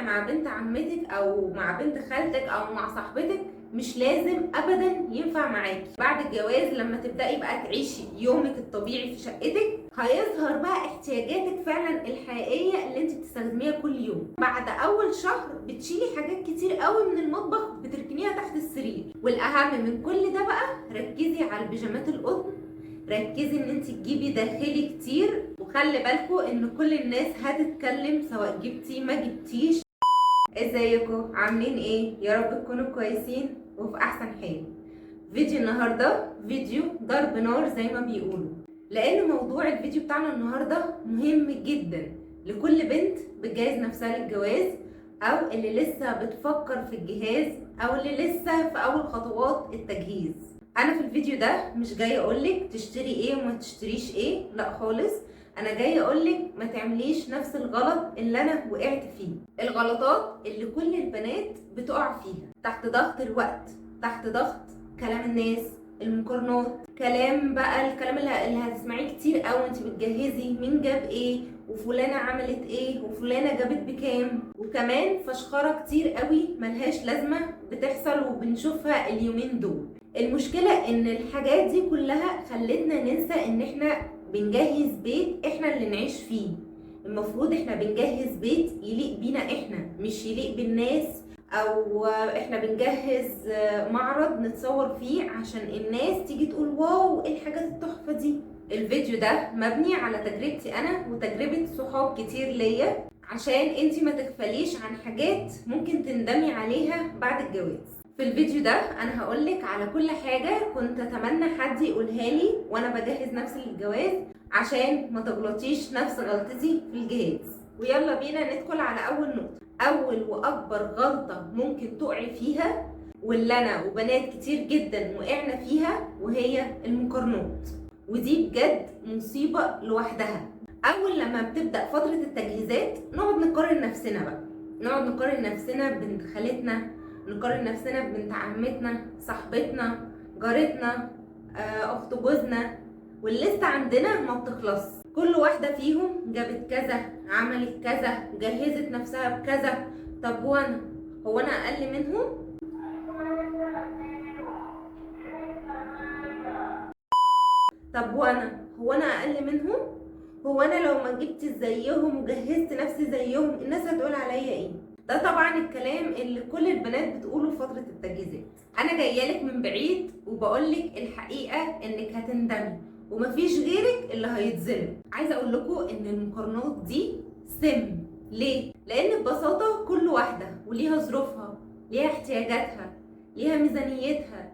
نفع مع بنت عمتك او مع بنت خالتك او مع صاحبتك مش لازم ابدا ينفع معاكي. بعد الجواز لما تبداي بقى تعيشي يومك الطبيعي في شقتك هيظهر بقى احتياجاتك فعلا الحقيقيه اللي انت بتستخدميها كل يوم. بعد اول شهر بتشيلي حاجات كتير قوي من المطبخ بتركنيها تحت السرير. والاهم من كل ده بقى ركزي على البيجامات القطن، ركزي ان انت تجيبي داخلي كتير، وخلي بالكوا ان كل الناس هتتكلم سواء جبتي ما جبتيش. ازيكم عاملين ايه؟ يا رب تكونوا كويسين وفي احسن حال. فيديو النهارده فيديو ضرب نار زي ما بيقولوا، لان موضوع الفيديو بتاعنا النهارده مهم جدا لكل بنت بتجهز نفسها للجواز، او اللي لسه بتفكر في الجهاز، او اللي لسه في اول خطوات التجهيز. انا في الفيديو ده مش جايه اقولك تشتري ايه وما تشتريش ايه، لا خالص. انا جايه اقولك ما تعمليش نفس الغلط اللي انا وقعت فيه، الغلطات اللي كل البنات بتقع فيها تحت ضغط الوقت، تحت ضغط كلام الناس، المقارنات، كلام بقى الكلام اللي هتسمعيه كتير قوي وانت بتجهزي، مين جاب ايه وفلانه عملت ايه وفلانه جابت بكام، وكمان فشخره كتير قوي ملهاش لازمه بتحصل وبنشوفها اليومين دول. المشكله ان الحاجات دي كلها خلتنا ننسى ان احنا بنجهز بيت احنا اللي نعيش فيه. المفروض احنا بنجهز بيت يليق بينا احنا، مش يليق بالناس، او احنا بنجهز معرض نتصور فيه عشان الناس تيجي تقول واو ايه الحاجات التحفه دي. الفيديو ده مبني على تجربتي انا وتجربه صحاب كتير ليا، عشان انتي ما تغفليش عن حاجات ممكن تندمي عليها بعد الجواز. في الفيديو ده انا هقولك على كل حاجه كنت اتمنى حد يقولها لي وانا بجهز نفسي للجواز، عشان ما تغلطيش نفس غلطتي في الجهاز. ويلا بينا ندخل على اول نقطه. اول واكبر غلطه ممكن تقعي فيها، واللي انا وبنات كتير جدا وقعنا فيها، وهي المقارنات. ودي بجد مصيبه لوحدها. اول لما بتبدا فتره التجهيزات نقعد نقارن نفسنا بقى، نقعد نقارن نفسنا ببنت خالتنا، نقارن نفسنا ببنت عمتنا، صاحبتنا، جارتنا، اخت جوزنا، والليست عندنا ما بتخلص. كل واحده فيهم جابت كذا، عملت كذا، جهزت نفسها بكذا. طب هو انا اقل منهم؟ طب هو انا اقل منهم؟ هو انا لو ما جبت زيهم وجهزت نفسي زيهم الناس هتقول عليا ايه؟ ده طبعا الكلام اللي كل البنات بتقوله في فتره التجهيزات. انا جايالك من بعيد وبقولك الحقيقه انك هتندمي، ومفيش غيرك اللي هيتظلم. عايزه اقول لكم ان المقارنات دي سم. ليه؟ لان ببساطه كل واحده وليها ظروفها، ليها احتياجاتها، ليها ميزانيتها،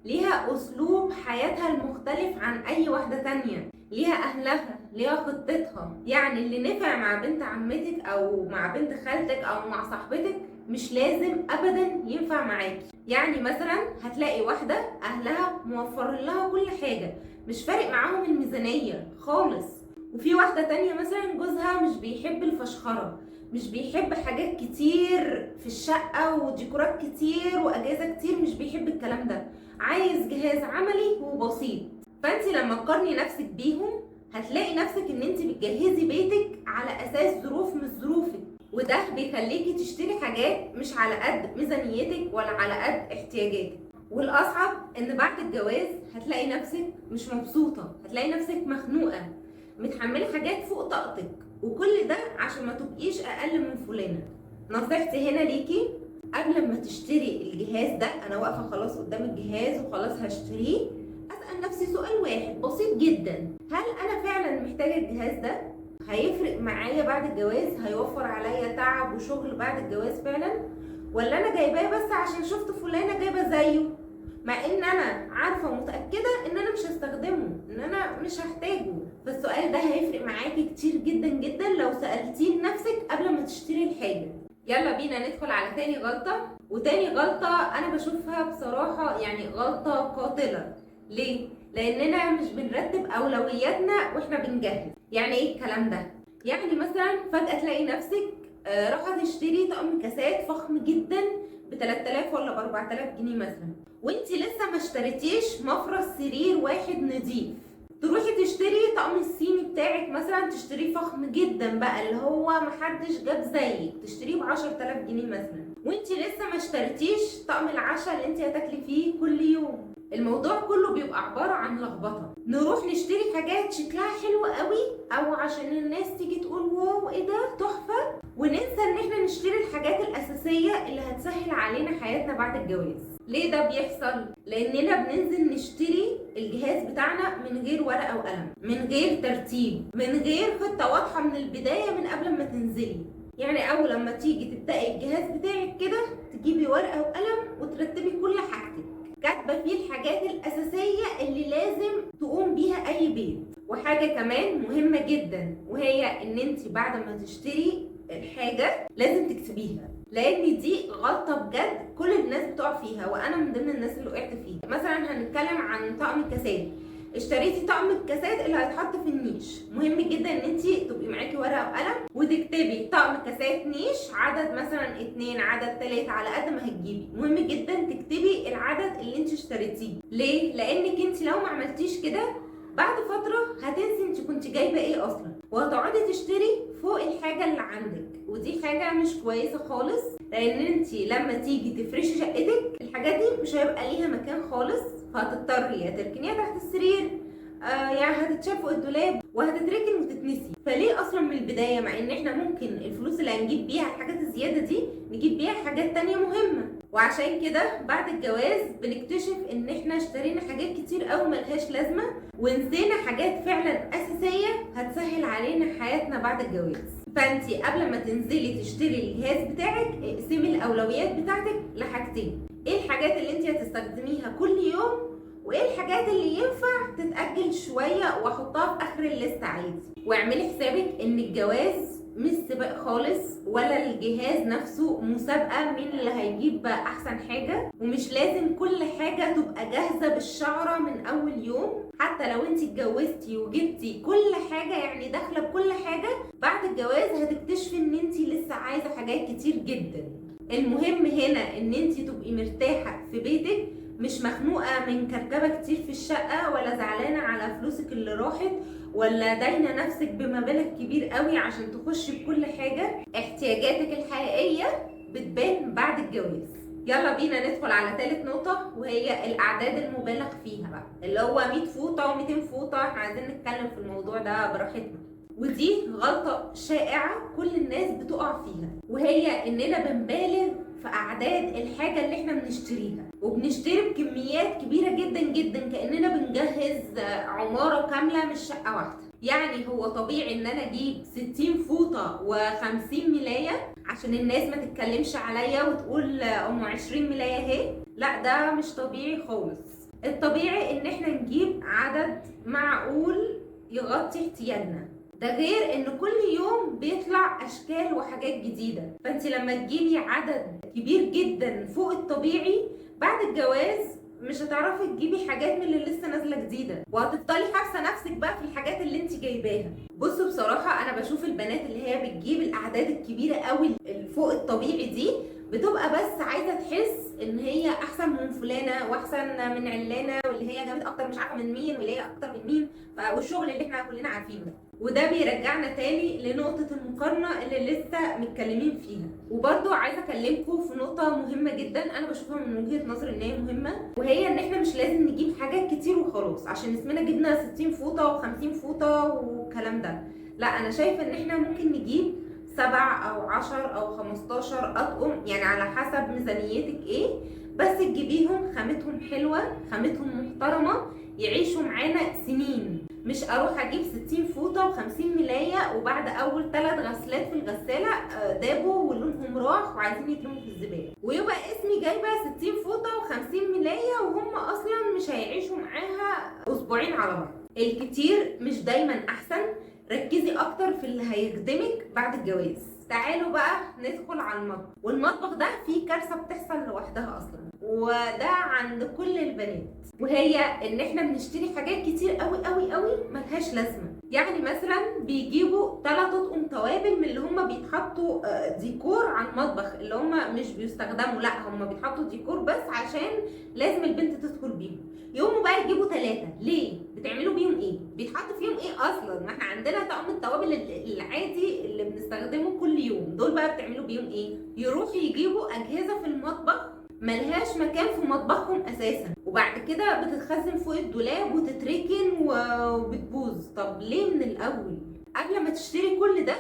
ليها اسلوب حياتها المختلف عن اي واحده تانية، ليها اهلها، ليها خطتها. يعني اللي نفع مع بنت عمتك او مع بنت خالتك او مع صاحبتك مش لازم ابدا ينفع معاكي. يعني مثلا هتلاقي واحده اهلها موفرين لها كل حاجه، مش فارق معاهم الميزانيه خالص، وفي واحده تانية مثلا جوزها مش بيحب الفشخره، مش بيحب حاجات كتير في الشقه وديكورات كتير واجهزه كتير، مش بيحب الكلام ده، عايز جهاز عملي وبسيط. فانت لما تقارني نفسك بيهم هتلاقي نفسك ان انت بتجهزي بيتك على اساس ظروف مش ظروفك، وده بيخليكي تشتري حاجات مش على قد ميزانيتك ولا على قد احتياجاتك. والاصعب ان بعد الجواز هتلاقي نفسك مش مبسوطه، هتلاقي نفسك مخنوقه، متحمله حاجات فوق طاقتك، وكل ده عشان ما تبقيش اقل من فلانه. نصيحتي هنا ليكي، قبل ما تشتري الجهاز ده، انا واقفه خلاص قدام الجهاز وخلاص هشتريه، اسال نفسي سؤال واحد بسيط جدا: هل انا فعلا محتاجه الجهاز ده؟ هيفرق معايا بعد الجواز؟ هيوفر عليا تعب وشغل بعد الجواز فعلا؟ ولا انا جايباه بس عشان شفت فلانه جايبه زيه، مع ان انا عارفه ومتاكده ان انا مش هستخدمه، ان انا مش هحتاجه؟ فالسؤال ده هيفرق معاكي كتير جدا جدا لو سالتيه لنفسك قبل ما تشتري الحاجه. يلا بينا ندخل على تاني غلطه. وتاني غلطه انا بشوفها بصراحه يعني غلطه قاتله. ليه؟ لاننا مش بنرتب اولوياتنا واحنا بنجهز. يعني ايه الكلام ده؟ يعني مثلا فجاه تلاقي نفسك رايحه تشتري طقم كاسات فخم جدا ب 3000 ولا ب 4000 جنيه مثلا، وانت لسه ما اشتريتيش مفرش سرير واحد نظيف. تروحي تشتري طقم الصيني بتاعك مثلا، تشتريه فخم جدا بقى اللي هو محدش جاب زيك، تشتريه ب10,000 جنيه مثلا، وانتي لسه ما اشتريتيش طقم العشاء اللي انتي هتاكلي فيه كل يوم. الموضوع كله بيبقى عبارة عن لخبطة. نروح نشتري حاجات شكلها حلو قوي او عشان الناس تيجي تقول واو ايه ده تحفة، وننسى ان احنا نشتري الحاجات الاساسية اللي هتسهل علينا حياتنا بعد الجواز. ليه ده بيحصل؟ لاننا بننزل نشتري الجهاز بتاعنا من غير ورقة وقلم، من غير ترتيب، من غير خطة واضحة من البداية من قبل ما تنزلي. يعني اول لما تيجي تبدأي الجهاز بتاعك كده تجيبي ورقة وقلم وترتبي كل حاجتك، كاتبه فيه الحاجات الاساسيه اللي لازم تقوم بيها اي بيت. وحاجه كمان مهمه جدا، وهي ان انت بعد ما تشتري الحاجه لازم تكتبيها، لان دي غلطه بجد كل الناس بتقع فيها، وانا من ضمن الناس اللي وقعت فيها. مثلا هنتكلم عن طقم الكاسات، اشتريتي طقم الكاسات اللي هيتحط في النيش، مهم جدا ان انت تبقي معاكي ورقه وقلم وتكتبي طقم كاسات نيش عدد مثلا 2 عدد 3 على قد ما هتجيبي. مهم جدا تكتبي العدد اللي انت اشتريتيه. ليه؟ لانك انت لو ما عملتيش كده بعد فتره هتنسي انت كنت جايبه ايه اصلا، وهتقعدي تشتري فوق الحاجه اللي عندك، ودي حاجه مش كويسه خالص. لان انت لما تيجي تفرشي شقتك الحاجات دي مش هيبقى ليها مكان خالص، فهتضطري يا تركنيها تحت السرير، يعني هتتشال فوق الدولاب وهتتركن وتتنسي. فليه اصلا من البدايه، مع ان احنا ممكن الفلوس اللي هنجيب بيها الحاجات الزياده دي نجيب بيها حاجات تانية مهمه. وعشان كده بعد الجواز بنكتشف ان احنا اشترينا حاجات كتير قوي ملهاش لازمه، ونسينا حاجات فعلا اساسيه هتسهل علينا حياتنا بعد الجواز. فانتي قبل ما تنزلي تشتري الجهاز بتاعك اقسمي الاولويات بتاعتك لحاجتين: ايه الحاجات اللي انتي هتستخدميها كل يوم، وايه الحاجات اللي ينفع تتأجل شوية واحطها في اخر الليست عادي. واعملي حسابك ان الجواز مش سباق خالص، ولا الجهاز نفسه مسابقة مين اللي هيجيب احسن حاجة، ومش لازم كل حاجة تبقى جاهزة بالشعرة من اول يوم. حتى لو انت اتجوزتي وجبتي كل حاجة، يعني داخلة بكل حاجة، بعد الجواز هتكتشفي ان انت لسه عايزة حاجات كتير جدا. المهم هنا ان انت تبقي مرتاحة في بيتك، مش مخنوقة من كركبة كتير في الشقة، ولا زعلانة على فلوسك اللي راحت، ولا داينة نفسك بمبالغ كبير قوي عشان تخشي بكل حاجة. احتياجاتك الحقيقية بتبان بعد الجواز. يلا بينا ندخل على ثالث نقطة، وهي الأعداد المبالغ فيها بقى، اللي هو 100 فوطة و200 فوطة. احنا عايزين نتكلم في الموضوع ده براحتنا. ودي غلطة شائعة كل الناس بتقع فيها، وهي اننا بنبالغ في اعداد الحاجة اللي احنا بنشتريها، وبنشتري بكميات كبيرة جدا جدا كأننا بنجهز عمارة كاملة مش شقة واحدة. يعني هو طبيعي ان انا اجيب 60 فوطة و50 ملاية عشان الناس ما تتكلمش عليا وتقول ام 20 ملاية اهي؟ لا، ده مش طبيعي خالص. الطبيعي ان احنا نجيب عدد معقول يغطي احتياجنا، ده غير ان كل يوم بيطلع اشكال وحاجات جديدة. فانت لما تجيبي عدد كبير جدا فوق الطبيعي بعد الجواز مش هتعرفي تجيبي حاجات من اللي لسه نازله جديده، وهتفضلي حابسه نفسك بقى في الحاجات اللي انت جايباها. بصوا بصراحه انا بشوف البنات اللي هي بتجيب الاعداد الكبيره قوي الفوق الطبيعي دي بتبقى بس عايزه تحس ان هي احسن من فلانه واحسن من علانه، واللي هي جابت اكتر مش عارفه من مين، واللي هي اكتر من مين، والشغل اللي احنا كلنا عارفينه ده. وده بيرجعنا تاني لنقطه المقارنه اللي لسه متكلمين فيها. وبرده عايزه اكلمكم في نقطه مهمه جدا انا بشوفها من وجهه نظري ان هي مهمه، وهي ان احنا مش لازم نجيب حاجات كتير وخلاص عشان اسمنا جبنا 60 فوطه و50 فوطه والكلام ده. لا، انا شايفه ان احنا ممكن نجيب 7 أو 10 أو 15 أطقم، يعني على حسب ميزانيتك ايه، بس تجيبيهم خامتهم حلوة، خامتهم محترمة، يعيشوا معانا سنين. مش اروح اجيب 60 فوطة و50 ملاية وبعد اول 3 غسلات في الغسالة دابوا ولونهم راح وعايزين يترموا في الزبالة، ويبقى اسمي جايبة 60 فوطة و50 ملاية وهم اصلا مش هيعيشوا معاها اسبوعين على بعض. الكتير مش دايما احسن، ركزي اكتر في اللي هيخدمك بعد الجواز. تعالوا بقى ندخل على المطبخ، والمطبخ ده فيه كارثه بتحصل لوحدها اصلا، وده عند كل البنات، وهي ان احنا بنشتري حاجات كتير قوي قوي قوي ملهاش لازمه. يعني مثلا بيجيبوا 3 اطقم توابل من اللي هم بيتحطوا ديكور على المطبخ، اللي هم مش بيستخدموا، لا هم بيتحطوا ديكور بس عشان لازم البنت تدخل بيهم. يقوموا بقى يجيبوا 3. ليه؟ بتعملوا بيهم ايه؟ بيتحط فيهم ايه اصلا؟ ما احنا عندنا طقم التوابل العادي اللي بنستخدمه كل يوم، دول بقى بتعملوا بيهم ايه؟ يروحوا يجيبوا اجهزه في المطبخ ملهاش مكان في مطبخهم اساسا، وبعد كده بتتخزن فوق الدولاب وتتركن وبتبوظ. طب ليه من الاول قبل ما تشتري كل ده؟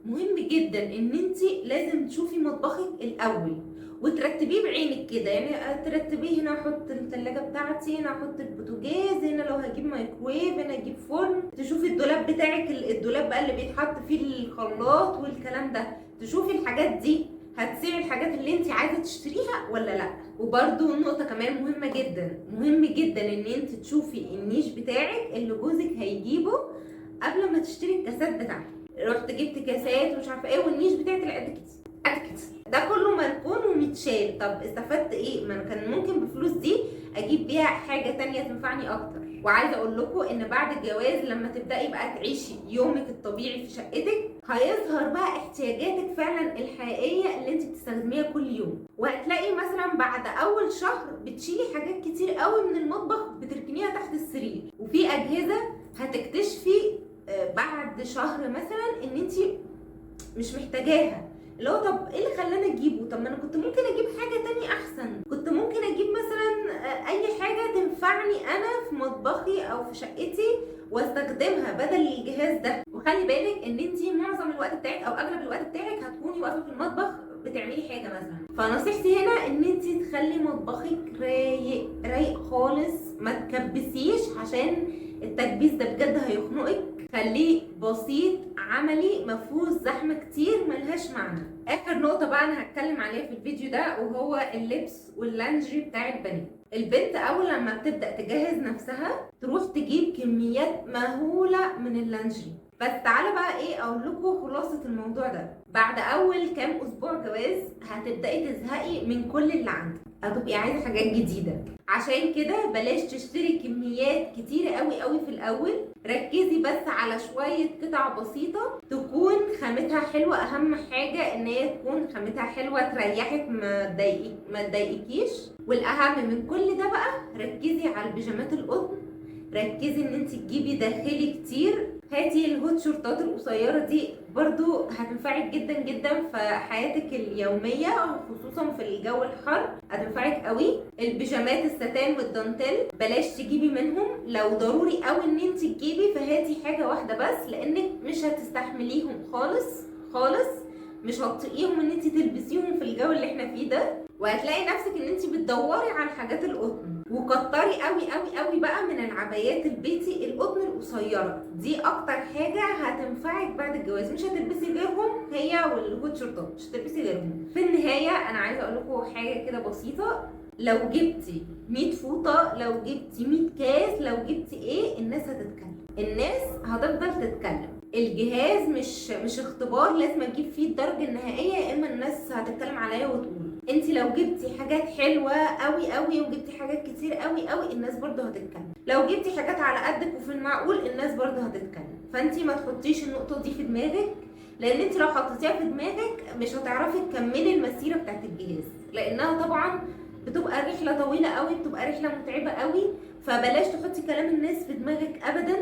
مهم جدا ان انت لازم تشوفي مطبخك الاول وترتبيه بعينك كده، يعني ترتبيه هنا احط الثلاجه بتاعتي، هنا احط البوتاجاز، هنا لو هجيب مايكرويف، هنا اجيب فرن. تشوفي الدولاب بتاعك، الدولاب بقى اللي بيتحط فيه الخلاط والكلام ده، تشوفي الحاجات دي هتسيعي الحاجات اللي انت عايزه تشتريها ولا لا. وبرده نقطه كمان مهمه جدا، مهم جدا ان انت تشوفي النيش بتاعك اللي جوزك هيجيبه قبل ما تشتري الكاسات بتاعتك. رحت جبت كاسات ومش عارفه ايه والنيش بتاعت الاتيكيت ده كله مركون ومتشال، طب استفدت ايه؟ ما انا كان ممكن بالفلوس دي اجيب بيها حاجه تانية تنفعني اكتر. وعايزه اقول لكم ان بعد الجواز لما تبداي بقى تعيشي يومك الطبيعي في شقتك، هيظهر بقى احتياجاتك فعلا الحقيقيه اللي انت بتستخدميها كل يوم. وهتلاقي مثلا بعد اول شهر بتشيلي حاجات كتير قوي من المطبخ بتركنيها تحت السرير، وفي اجهزه هتكتشفي بعد شهر مثلا ان انت مش محتاجاها. اللي هو طب ايه اللي خلاني اجيبه؟ طب ما انا كنت ممكن اجيب حاجه تانية احسن، كنت ممكن اجيب مثلا اي حاجه تنفعني انا في مطبخي او في شقتي واستخدمها بدل الجهاز ده. وخلي بالك ان انت معظم الوقت بتاعك او اغلب الوقت بتاعك هتكوني واقفه في المطبخ بتعملي حاجه مثلا. فنصيحتي هنا ان انت تخلي مطبخك رايق رايق خالص، ما تكبسيش عشان التكبيس ده بجد هيخنقك. خليه بسيط عملي مفهوش زحمه كتير ملهاش معنى. اخر نقطه بقى انا هتكلم عليها في الفيديو ده وهو اللبس واللانجري بتاع البنات. البنت اول لما بتبدا تجهز نفسها تروح تجيب كميات مهوله من اللانجري. بس تعالى بقى ايه اقول لكم خلاصه الموضوع ده. بعد اول كام اسبوع جواز هتبداي تزهقي من كل اللي عندك، هتبقي عايزه حاجات جديده. عشان كده بلاش تشتري كميات كتيره قوي قوي في الاول، ركزي بس على شويه قطع بسيطه تكون خامتها حلوه. اهم حاجه ان هي تكون خامتها حلوه تريحك ما تضايقكيش. والاهم من كل ده بقى ركزي على البيجامات القطن، ركزي ان انت تجيبي داخلي كتير. هاتي الهوت شورتات القصيره دي برضو هتنفعك جدا جدا في حياتك اليوميه، خصوصا في الجو الحر هتنفعك قوي. البيجامات الستان والدانتيل بلاش تجيبي منهم، لو ضروري قوي ان انت تجيبي فهاتي حاجه واحده بس، لانك مش هتستحمليهم خالص خالص، مش هتطيقيهم ان انت تلبسيهم في الجو اللي احنا فيه ده. وهتلاقي نفسك ان انت بتدوري على الحاجات القطن. وكتري قوي قوي قوي بقى من العبايات البيتي القطن القصيره دي، اكتر حاجه هتنفعك بعد الجواز. مش هتلبسي غيرهم، هي والهوت شورتات مش هتلبسي غيرهم. في النهايه انا عايزه اقول لكم حاجه كده بسيطه، لو جبتي 100 فوطه، لو جبتي 100 كاس، لو جبتي ايه، الناس هتتكلم، الناس هتفضل تتكلم. الجهاز مش اختبار لازم اجيب فيه الدرجه النهائيه يا اما الناس هتتكلم عليا وتقول. انت لو جبتي حاجات حلوه قوي قوي وجبتي حاجات كتير قوي قوي الناس برضو هتتكلم. لو جبتي حاجات على قدك وفي المعقول الناس برضو هتتكلم. فانت ما تحطيش النقطه دي في دماغك، لان انت لو حطيتيها في دماغك مش هتعرفي تكملي المسيره بتاعت الجهاز، لانها طبعا بتبقى رحله طويله قوي، بتبقى رحله متعبه قوي. فبلاش تحطي كلام الناس في دماغك ابدا.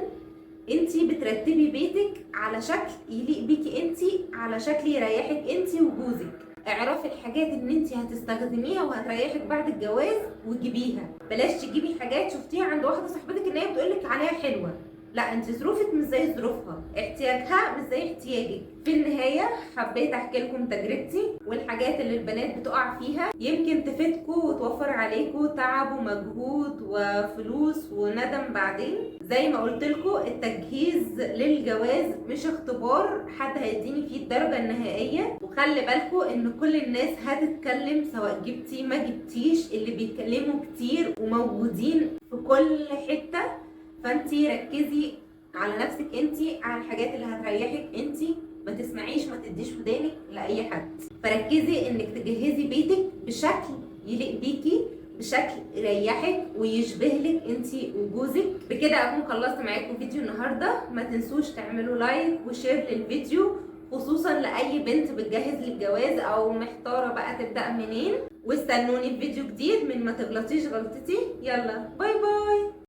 انتي بترتبي بيتك على شكل يليق بيكي انتي، على شكل يريحك انتي وجوزك. اعرفي الحاجات اللي انتي هتستخدميها وهتريحك بعد الجواز وجيبيها. بلاش تجيبي حاجات شفتيها عند واحده صاحبتك ان هي بتقولك عليها حلوه، لا انت ظروفك مش زي ظروفها، احتياجها مش زي احتياجك. في النهايه حبيت احكي لكم تجربتي والحاجات اللي البنات بتقع فيها، يمكن تفيدكم وتوفر عليكم تعب ومجهود وفلوس وندم بعدين. زي ما قلت لكم التجهيز للجواز مش اختبار حد هيديني فيه الدرجه النهائيه. وخلي بالكم ان كل الناس هتتكلم سواء جبتي ما جبتيش، اللي بيتكلموا كتير وموجودين في كل حته. فانتي ركزي على نفسك انتي، على الحاجات اللي هتريحك انتي، ما تسمعيش ما تديش ودانك لاي حد. فركزي انك تجهزي بيتك بشكل يليق بيكي بشكل يريحك ويشبه لك انتي وجوزك. بكده اكون خلصت معاكم فيديو النهارده. ما تنسوش تعملوا لايك وشير للفيديو، خصوصا لاي بنت بتجهز للجواز او محتاره بقى تبدا منين. واستنوني في فيديو جديد من ما تغلطيش غلطتي. يلا باي باي.